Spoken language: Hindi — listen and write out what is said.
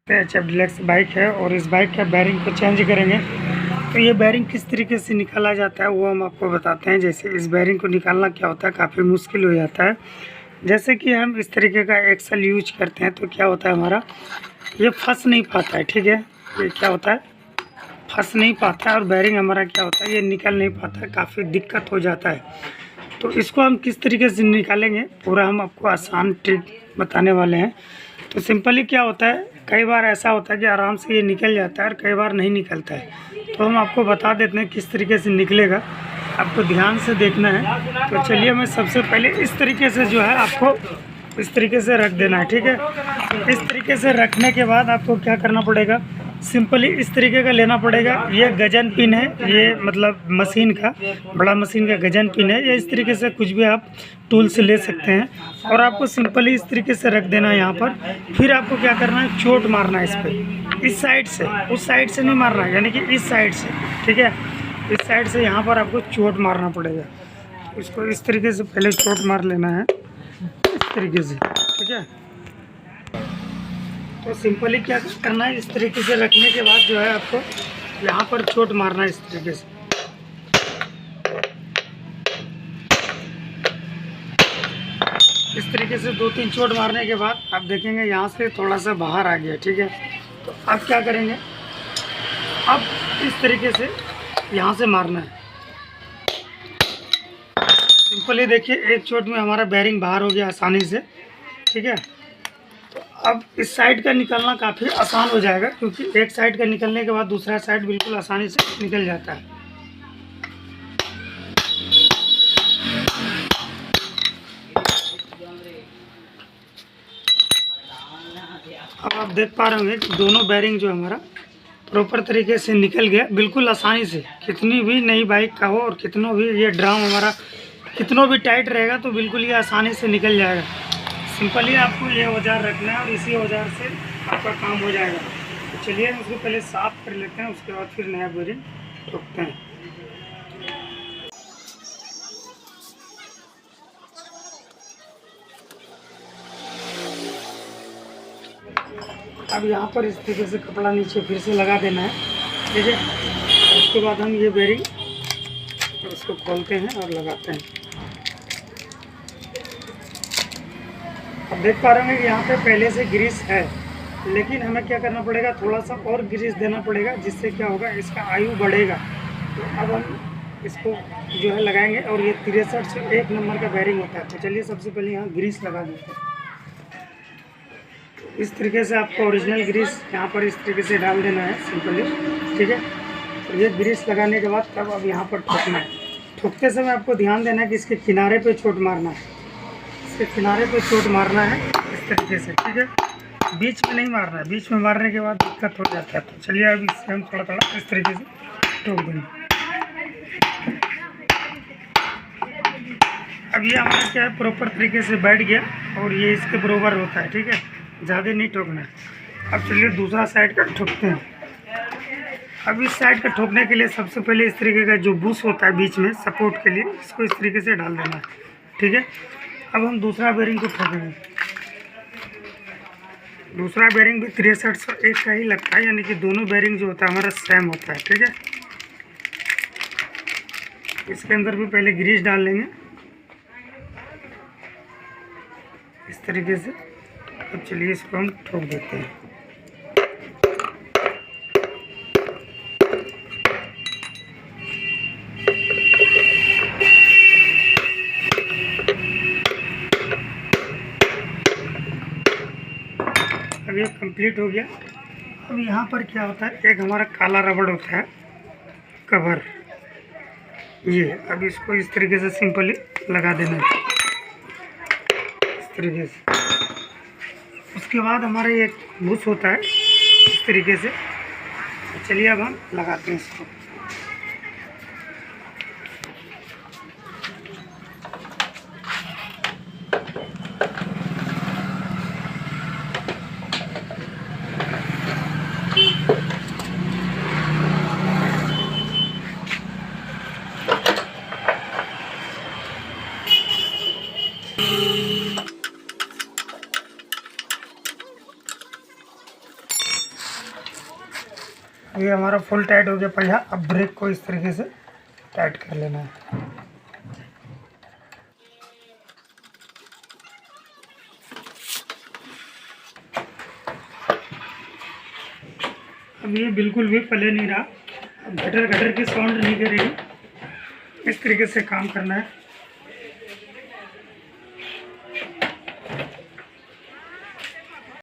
HF डिलक्स बाइक है और इस बाइक का बैरिंग को चेंज करेंगे। तो ये बैरिंग किस तरीके से निकाला जाता है वो हम आपको बताते हैं। जैसे इस बैरिंग को निकालना क्या होता है, काफ़ी मुश्किल हो जाता है। जैसे कि हम इस तरीके का एक्सल यूज करते हैं तो क्या होता है, हमारा ये फंस नहीं पाता है। ठीक है, ये क्या होता है, फंस नहीं पाता है और बैरिंग हमारा क्या होता है, ये निकल नहीं पाता है, काफ़ी दिक्कत हो जाता है। तो इसको हम किस तरीके से निकालेंगे पूरा हम आपको आसान ट्रिक बताने वाले हैं। तो सिंपली क्या होता है, कई बार ऐसा होता है कि आराम से ये निकल जाता है और कई बार नहीं निकलता है। तो हम आपको बता देते हैं किस तरीके से निकलेगा, आपको ध्यान से देखना है। तो चलिए, मैं सबसे पहले इस तरीके से जो है आपको इस तरीके से रख देना है। ठीक है, इस तरीके से रखने के बाद आपको क्या करना पड़ेगा, सिंपली इस तरीके का लेना पड़ेगा। ये गजन पिन है, ये मतलब मशीन का, बड़ा मशीन का गजन पिन है। या इस तरीके से कुछ भी आप टूल से ले सकते हैं और आपको सिंपली इस तरीके से रख देना है यहाँ पर। फिर आपको क्या करना है, चोट मारना है इस पर, इस साइड से, उस साइड से नहीं मारना है, यानी कि इस साइड से। ठीक है, इस साइड से यहाँ पर आपको चोट मारना पड़ेगा। इसको इस तरीके से पहले चोट मार लेना है, इस तरीके से। ठीक है, तो सिंपली क्या करना है, इस तरीके से रखने के बाद जो है आपको यहाँ पर चोट मारना है इस तरीके से। इस तरीके से 2-3 चोट मारने के बाद आप देखेंगे यहाँ से थोड़ा सा बाहर आ गया। ठीक है, तो अब क्या करेंगे, अब इस तरीके से यहाँ से मारना है। सिंपली देखिए, एक चोट में हमारा बैरिंग बाहर हो गया आसानी से। ठीक है, तो अब इस साइड का निकलना काफ़ी आसान हो जाएगा, क्योंकि एक साइड का निकलने के बाद दूसरा साइड बिल्कुल आसानी से निकल जाता है। अब आप देख पा रहे होंगे कि दोनों बैरिंग जो हमारा प्रॉपर तरीके से निकल गया, बिल्कुल आसानी से। कितनी भी नई बाइक का हो और कितनों भी ये ड्राम हमारा कितनों भी टाइट रहेगा तो बिल्कुल ये आसानी से निकल जाएगा। सिंपली आपको ये औजार रखना है और इसी औजार से आपका काम हो जाएगा। तो चलिए हम उसको पहले साफ़ कर लेते हैं, उसके बाद फिर नया बैरिंग ठोकते हैं। अब यहाँ पर इस तरीके से कपड़ा नीचे फिर से लगा देना है। ठीक है, उसके बाद हम ये बैरिंग उसको खोलते हैं और लगाते हैं। अब देख पा रहे हैं कि यहाँ पे पहले से ग्रीस है, लेकिन हमें क्या करना पड़ेगा, थोड़ा सा और ग्रीस देना पड़ेगा, जिससे क्या होगा, इसका आयु बढ़ेगा। तो अब हम इसको जो है लगाएंगे और ये 63 से 1 नंबर का बैरिंग होता है। तो चलिए सबसे पहले यहाँ ग्रीस लगा देते हैं। इस तरीके से आपको ओरिजिनल ग्रीस यहाँ पर इस तरीके से डाल देना है सिंपली। ठीक है, तो ये ग्रीस लगाने के बाद तब अब यहाँ पर ठोकना है। ठोकते समय आपको ध्यान देना है कि इसके किनारे पे चोट मारना है, इसके किनारे पे चोट मारना है इस तरीके से। ठीक है, बीच में नहीं मारना है, बीच में मारने के बाद दिक्कत हो जाता है। तो चलिए अब इससे हम थोड़ा थोड़ा इस तरीके से ठोक देंगे। अब ये हमारा क्या है, प्रॉपर तरीके से बैठ गया और ये इसके बराबर होता है। ठीक है, ज़्यादा नहीं ठोकना है। अब चलिए दूसरा साइड का ठोकते हैं। अब इस साइड का ठोकने के लिए सबसे पहले इस तरीके का जो बुश होता है बीच में सपोर्ट के लिए, इसको इस तरीके से डाल देना है। ठीक है, अब हम दूसरा बेरिंग को ठोकेंगे। दूसरा बेरिंग भी 6301 का ही लगता है, यानी कि दोनों बेरिंग जो होता है हमारा सेम होता है। ठीक है, इसके अंदर भी पहले ग्रीस डाल लेंगे इस तरीके से। अब चलिए इसको हम ठोक देते हैं। अब ये कंप्लीट हो गया। अब यहाँ पर क्या होता है, एक हमारा काला रबड़ होता है कवर, ये अब इसको इस तरीके से सिंपली लगा देना है इस तरीके से। उसके बाद हमारा ये बुश होता है इस तरीके से। चलिए अब हम लगाते हैं इसको। ये हमारा फुल टाइट हो गया पहिया। अब ब्रेक को इस तरीके से टाइट कर लेना है। अब ये बिल्कुल भी पले नहीं रहा, अब घटर घटर की साउंड नहीं करेगी। इस तरीके से काम करना है।